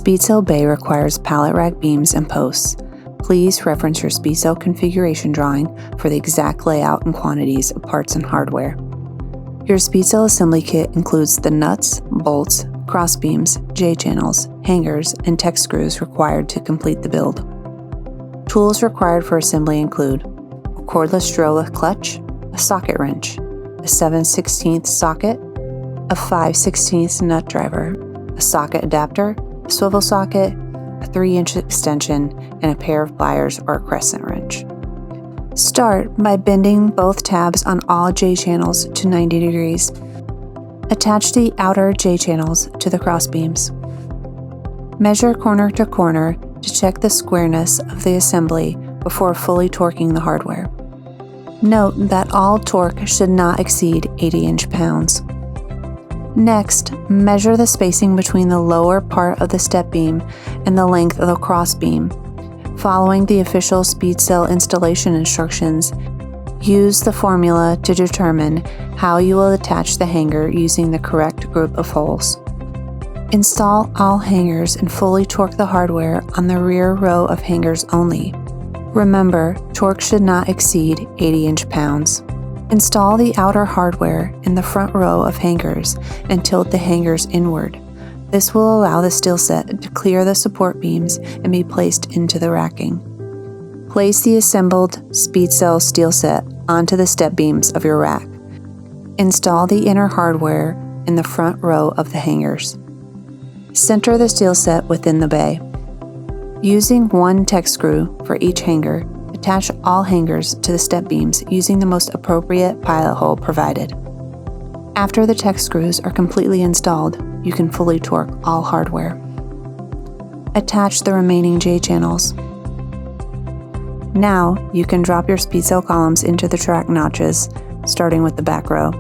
SpeedCell bay requires pallet rack beams and posts. Please reference your SpeedCell configuration drawing for the exact layout and quantities of parts and hardware. Your SpeedCell assembly kit includes the nuts, bolts, crossbeams, J-channels, hangers, and tech screws required to complete the build. Tools required for assembly include a cordless drill with clutch, a socket wrench, a 7/16 socket, a 5/16 nut driver, a socket adapter, a swivel socket, a 3-inch extension, and a pair of pliers or a crescent wrench. Start by bending both tabs on all J-channels to 90 degrees. Attach the outer J-channels to the crossbeams. Measure corner to corner to check the squareness of the assembly before fully torquing the hardware. Note that all torque should not exceed 80 inch-pounds. Next, measure the spacing between the lower part of the step beam and the length of the crossbeam. Following the official SpeedCell installation instructions, use the formula to determine how you will attach the hanger using the correct group of holes. Install all hangers and fully torque the hardware on the rear row of hangers only. Remember, torque should not exceed 80 inch-pounds. Install the outer hardware in the front row of hangers and tilt the hangers inward. This will allow the steel set to clear the support beams and be placed into the racking. Place the assembled SpeedCell steel set onto the step beams of your rack. Install the inner hardware in the front row of the hangers. Center the steel set within the bay. Using one tech screw for each hanger, attach all hangers to the step beams using the most appropriate pilot hole provided. After the tech screws are completely installed, you can fully torque all hardware. Attach the remaining J-channels. Now, you can drop your SpeedCell columns into the track notches, starting with the back row.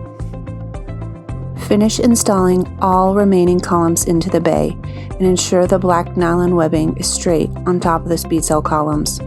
Finish installing all remaining columns into the bay and ensure the black nylon webbing is straight on top of the SpeedCell columns.